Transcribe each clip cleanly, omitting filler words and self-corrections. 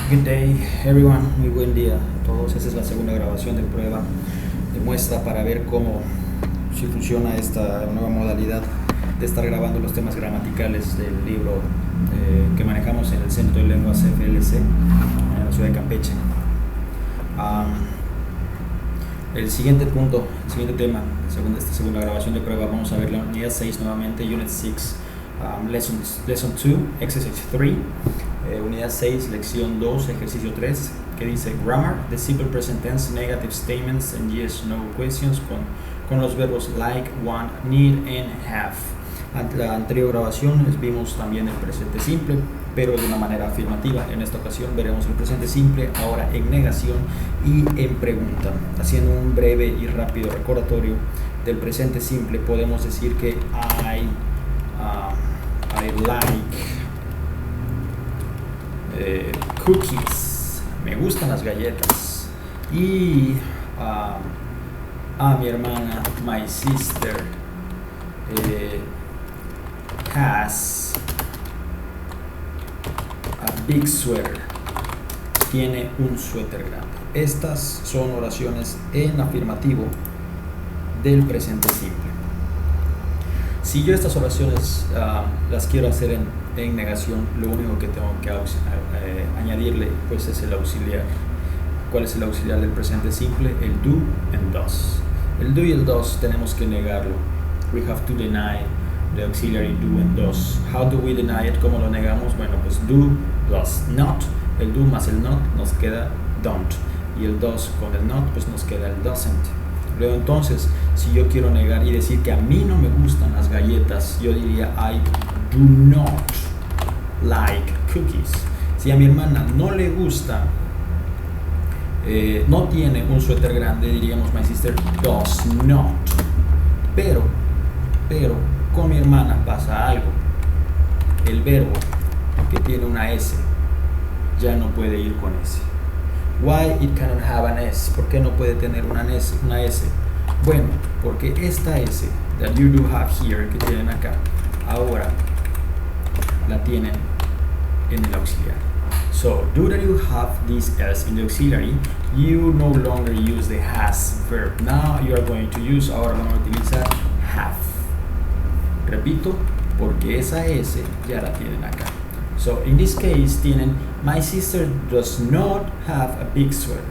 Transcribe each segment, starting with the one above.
Good day, everyone. Muy buen día a todos. Esta es la segunda grabación de prueba de muestra para ver cómo si funciona esta nueva modalidad de estar grabando los temas gramaticales del libro que manejamos en el Centro de Lenguas FLC en la ciudad de Campeche. El siguiente punto, el siguiente tema, según esta segunda grabación de prueba, vamos a ver la unidad 6 nuevamente, Unit 6, Lesson 2, Exercise 3. Unidad 6, lección 2, ejercicio 3, que dice Grammar, the simple present tense, negative statements and yes, no questions con los verbos like, want, need and have. Ante la anterior grabación vimos también el presente simple, pero de una manera afirmativa. En esta ocasión veremos el presente simple ahora en negación y en pregunta. Haciendo un breve y rápido recordatorio del presente simple, podemos decir que I like cookies, me gustan las galletas, y a mi hermana, my sister has a big sweater, tiene un suéter grande. Estas son oraciones en afirmativo del presente simple. Si yo estas oraciones las quiero hacer en negación, lo único que tengo que añadirle pues es el auxiliar. ¿Cuál es el auxiliar del presente simple? El do and does. El do y el does tenemos que negarlo. We have to deny the auxiliary do and does. How do we deny it? ¿Cómo lo negamos? Bueno, pues do, does, not. El do más el not nos queda don't. Y el does con el not pues nos queda el doesn't. Luego entonces, si yo quiero negar y decir que a mí no me gustan las galletas, yo diría I do not like cookies. Si a mi hermana no le gusta, no tiene un suéter grande, diríamos my sister does not. Pero con mi hermana pasa algo. El verbo que tiene una S ya no puede ir con S. Why it cannot have an S? ¿Por qué no puede tener una S? Bueno, porque esta S that you do have here, que tienen acá, ahora la tienen en el auxiliar. So, do that you have this S in the auxiliary, you no longer use the has verb. Now you are going to use, ahora vamos a utilizar have. Repito, porque esa S ya la tienen acá. So, in this case, tienen my sister does not have a big sweater.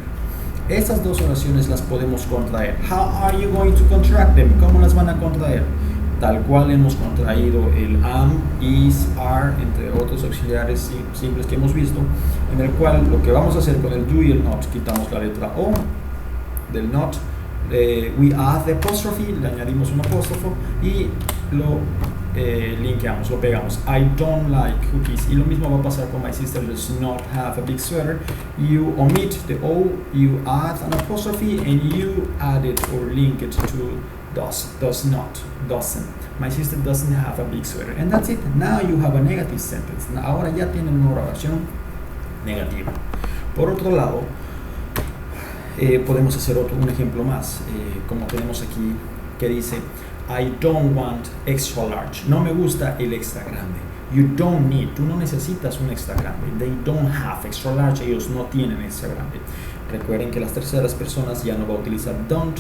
Estas dos oraciones las podemos contraer. How are you going to contract them? ¿Cómo las van a contraer? Tal cual hemos contraído el am, is, are, entre otros auxiliares simples que hemos visto, en el cual lo que vamos a hacer con el do y el not, quitamos la letra O del not, we add the apostrophe, le añadimos un apóstrofo y lo linkeamos, lo pegamos. I don't like cookies. Y lo mismo va a pasar con my sister does not have a big sweater. You omit the O, you add an apostrophe, and you add it or link it to does not, doesn't. My sister doesn't have a big sweater. And that's it. Now you have a negative sentence. Ahora ya tienen una oración negativa. Por otro lado, podemos hacer un ejemplo más, como tenemos aquí, que dice I don't want extra large. No me gusta el extra grande. You don't need. Tú no necesitas un extra grande. They don't have extra large. Ellos no tienen extra grande. Recuerden que las terceras personas ya no va a utilizar don't,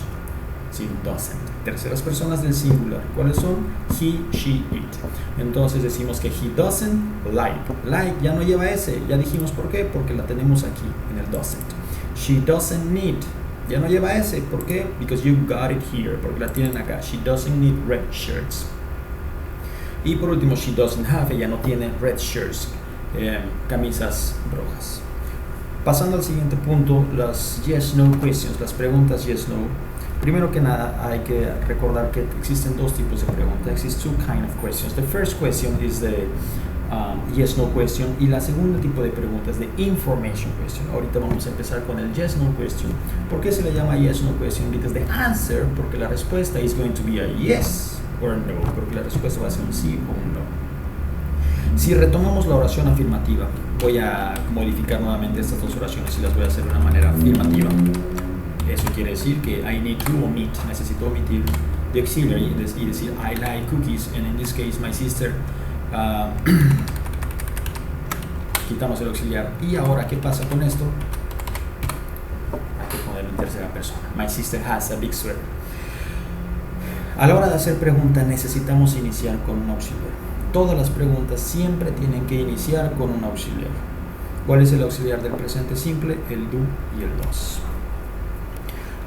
sino doesn't. Terceras personas del singular. ¿Cuáles son? He, she, it. Entonces decimos que he doesn't like. Like ya no lleva S. Ya dijimos por qué. Porque la tenemos aquí en el doesn't. She doesn't need. Ya no lleva S. ¿Por qué? Because you got it here. Porque la tienen acá. She doesn't need red shirts. Y por último, she doesn't have. Ella no tiene red shirts. Camisas rojas. Pasando al siguiente punto, las yes, no questions. Las preguntas yes, no. Primero que nada, hay que recordar que existen dos tipos de preguntas. Existe two kind of questions. The first question is the yes, no question, y la segunda tipo de pregunta es de information question. Ahorita vamos a empezar con el yes, no question. ¿Por qué se le llama yes, no question? Because the answer, porque la respuesta is going to be a yes or no, porque la respuesta va a ser un sí o un no. Si retomamos la oración afirmativa, voy a modificar nuevamente estas dos oraciones y las voy a hacer de una manera afirmativa. Eso quiere decir que I need to omit, necesito omitir the auxiliary y decir I like cookies, and in this case my sister quitamos el auxiliar. Y ahora, ¿qué pasa con esto? Hay que ponerlo en tercera persona. My sister has a big sweater. A la hora de hacer preguntas necesitamos iniciar con un auxiliar. Todas las preguntas siempre tienen que iniciar con un auxiliar. ¿Cuál es el auxiliar del presente simple? El do y el does.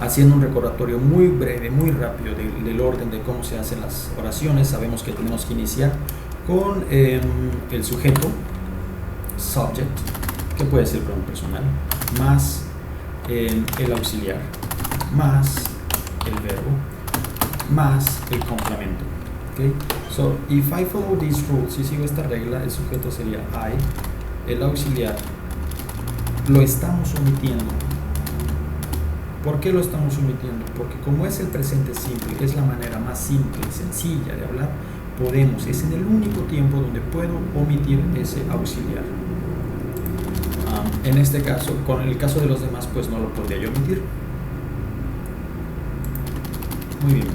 Haciendo un recordatorio muy breve, muy rápido del orden de cómo se hacen las oraciones, sabemos que tenemos que iniciar con el sujeto, subject, que puede ser pronombre personal, más el auxiliar, más el verbo, más el complemento. Okay? So, if I follow these rules, si sigo esta regla, el sujeto sería I, el auxiliar lo estamos omitiendo. ¿Por qué lo estamos omitiendo? Porque como es el presente simple, es la manera más simple y sencilla de hablar, es en el único tiempo donde puedo omitir ese auxiliar. En este caso, con el caso de los demás, pues no lo podría yo omitir. Muy bien.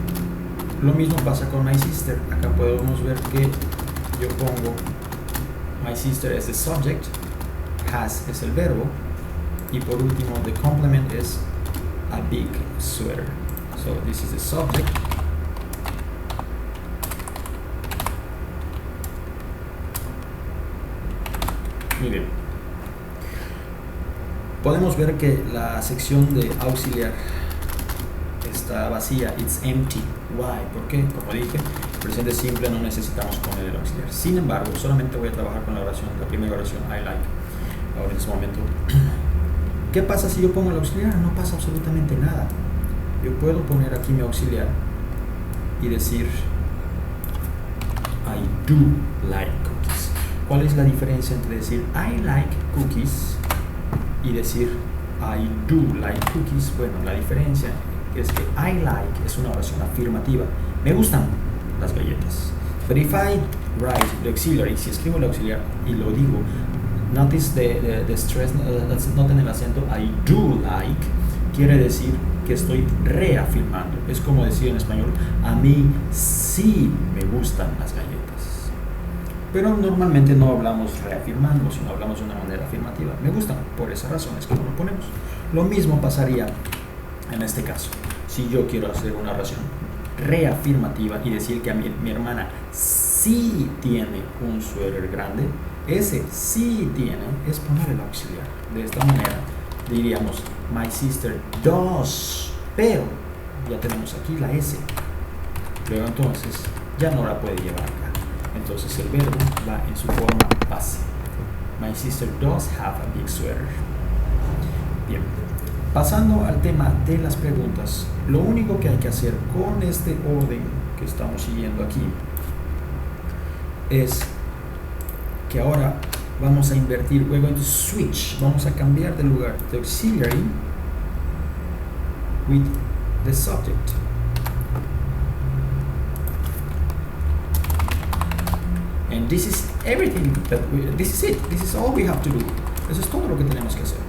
Lo mismo pasa con my sister. Acá podemos ver que yo pongo my sister es el subject, has es el verbo, y por último, the complement es a big sweater. So this is the subject. Muy bien. Podemos ver que la sección de auxiliar está vacía. It's empty. Why? ¿Por qué? Como dije, presente simple no necesitamos poner el auxiliar. Sin embargo, solamente voy a trabajar con la oración, la primera oración, I like. Ahora en este momento. ¿Qué pasa si yo pongo el auxiliar? No pasa absolutamente nada. Yo puedo poner aquí mi auxiliar y decir I do like cookies. ¿Cuál es la diferencia entre decir I like cookies y decir I do like cookies? Bueno, la diferencia es que I like es una oración afirmativa. Me gustan las galletas. But if I write the auxiliary, si escribo el auxiliar y lo digo, notice the stress, noten el acento, I do like, quiere decir que estoy reafirmando. Es como decir en español, a mí sí me gustan las galletas. Pero normalmente no hablamos reafirmando, sino hablamos de una manera afirmativa. Me gustan, por esas razones que lo ponemos. Lo mismo pasaría en este caso. Si yo quiero hacer una oración reafirmativa y decir que a mi hermana sí tiene un suéter grande, ese sí tiene es poner el auxiliar. De esta manera diríamos my sister does, pero ya tenemos aquí la S. Luego entonces ya no la puede llevar acá. Entonces el verbo va en su forma base. My sister does have a big sweater. Bien, pasando al tema de las preguntas, lo único que hay que hacer con este orden que estamos siguiendo aquí es que ahora vamos a invertir, we're going to switch, vamos a cambiar de lugar the auxiliary with the subject. And this is everything this is it, this is all we have to do. Eso es todo lo que tenemos que hacer.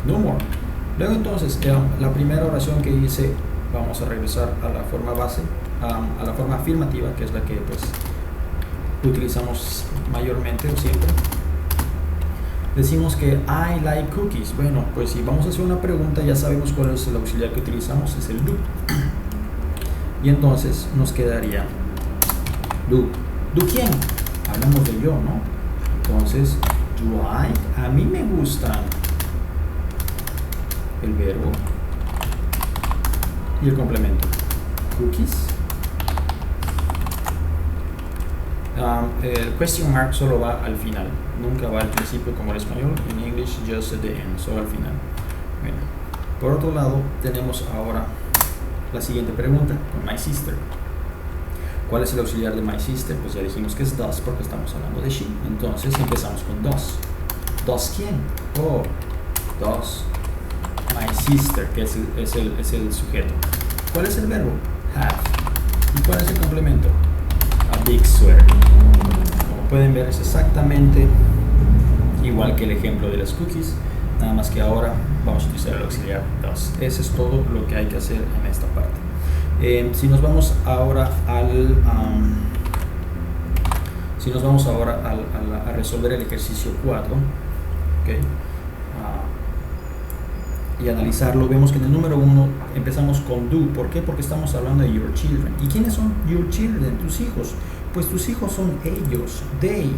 No more. Luego entonces, la primera oración que hice, vamos a regresar a la forma base, a la forma afirmativa, que es la que pues utilizamos mayormente o siempre. Decimos que I like cookies. Bueno, pues si vamos a hacer una pregunta, ya sabemos cuál es el auxiliar que utilizamos, es el do. Y entonces nos quedaría do. ¿Do quién? Hablamos de yo, ¿no? Entonces, do I, a mí me gustan el verbo y el complemento. Cookies. El question mark solo va al final, nunca va al principio como el español. En English, just at the end, solo al final. Bueno, por otro lado, tenemos ahora la siguiente pregunta con my sister. ¿Cuál es el auxiliar de my sister? Pues ya dijimos que es does porque estamos hablando de she. Entonces empezamos con does. ¿Does quién? Oh, does my sister, que es el sujeto. ¿Cuál es el verbo? Have. ¿Y cuál es el complemento? A big sweater. Como pueden ver, es exactamente igual que el ejemplo de las cookies, nada más que ahora vamos a utilizar el auxiliar does. Eso es todo lo que hay que hacer en esta parte. Si nos vamos ahora al Si nos vamos ahora a resolver el ejercicio 4, ¿okay? Y analizarlo, vemos que en el número 1 empezamos con do. ¿Por qué? Porque estamos hablando de your children. ¿Y quiénes son your children? Tus hijos. Pues tus hijos son ellos, they.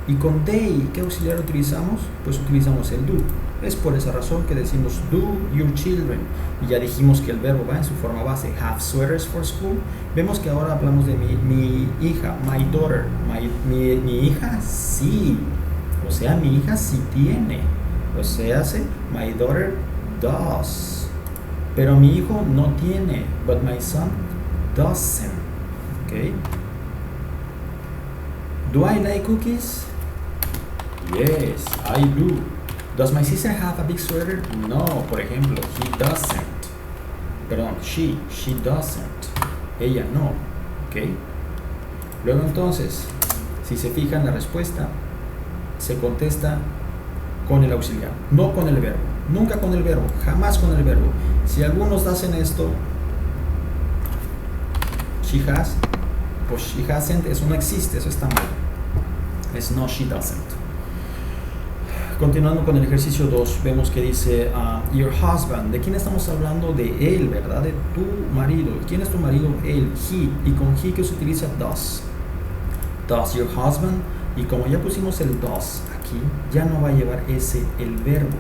Y con they, ¿qué auxiliar utilizamos? Pues utilizamos el do. Es por esa razón que decimos do your children. Y ya dijimos que el verbo va en su forma base, have sweaters for school. Vemos que ahora hablamos de mi hija, my daughter. Mi hija sí. O sea, mi hija sí tiene. O sea, my daughter does. Pero mi hijo no tiene. But my son doesn't. Okay. Do I like cookies? Yes, I do. Does my sister have a big sweater? No, por ejemplo, he doesn't. Perdón, she doesn't. Ella no. Okay. Luego entonces, si se fijan, la respuesta se contesta con el auxiliar, no con el verbo, nunca con el verbo, jamás con el verbo. Si algunos hacen esto, she has, pues she hasn't, eso no existe, eso está mal. Es no, she doesn't. Continuando con el ejercicio 2, vemos que dice your husband. ¿De quién estamos hablando? De él, ¿verdad? De tu marido. ¿Quién es tu marido? Él, he. Y con he que se utiliza does. Does your husband. Y como ya pusimos el does aquí, ya no va a llevar ese el verbo.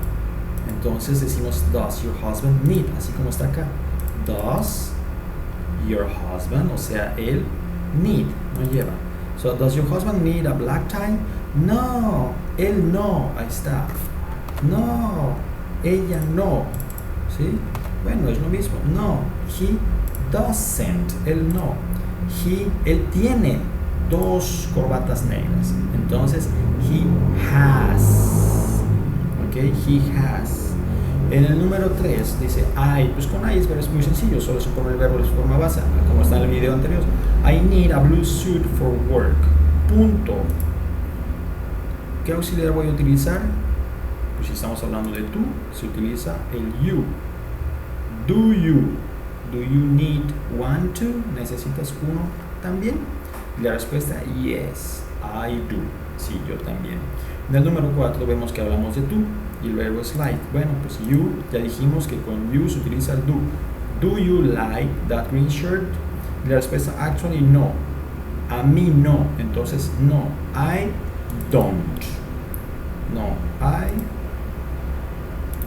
Entonces decimos does your husband need, así como está acá. Does your husband, o sea, él need, no lleva. So, does your husband need a black tie? No, él no, ahí está. No, ella no. ¿Sí? Bueno, es lo mismo. No, he doesn't, él no. Él tiene 2 corbatas negras. Entonces, he has. Ok, he has. En el número 3 dice I. Pues con I es muy sencillo, solo se pone el verbo de su forma base, como está en el video anterior. I need a blue suit for work. Punto. ¿Qué auxiliar voy a utilizar? Pues si estamos hablando de tú, se utiliza el you. Do you need one too? ¿Necesitas uno también? Y la respuesta, yes, I do. Sí, yo también. En el número 4 vemos que hablamos de tú y el verbo es like. Bueno, pues you, ya dijimos que con you se utiliza el do. Do you like that green shirt? Y la respuesta, actually no. A mí no. Entonces, no. I don't. No, I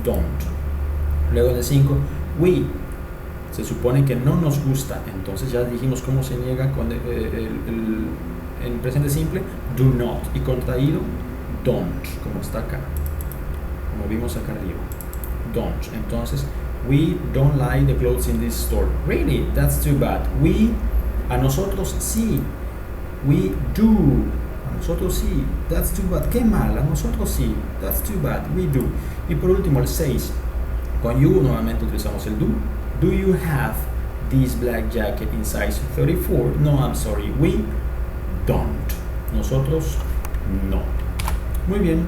don't. Luego en el 5, we. Se supone que no nos gusta. Entonces ya dijimos cómo se niega con en presente simple, do not. Y contraído, don't, como está acá, como vimos acá arriba, don't. Entonces, we don't like the clothes in this store. Really, that's too bad. We, a nosotros sí. We do, a nosotros sí. That's too bad. Qué mal, a nosotros sí. That's too bad. We do. Y por último el 6, con you nuevamente utilizamos el do. Do you have this black jacket in size 34? No, I'm sorry, we don't. Nosotros no. Muy bien.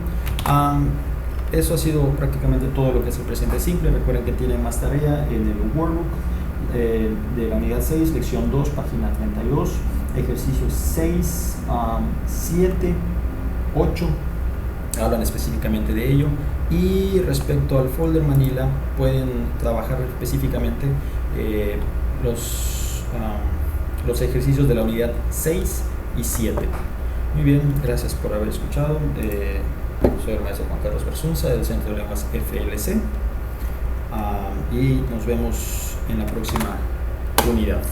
Eso ha sido prácticamente todo lo que es el presente simple. Recuerden que tienen más tarea en el workbook de la unidad 6, lección 2, página 32, ejercicios 6, 7, 8, hablan específicamente de ello. Y respecto al folder Manila, pueden trabajar específicamente los ejercicios de la unidad 6 y 7. Muy bien, gracias por haber escuchado. Soy el maestro Juan Carlos Bersunza del Centro de Lenguas FLC y nos vemos en la próxima unidad.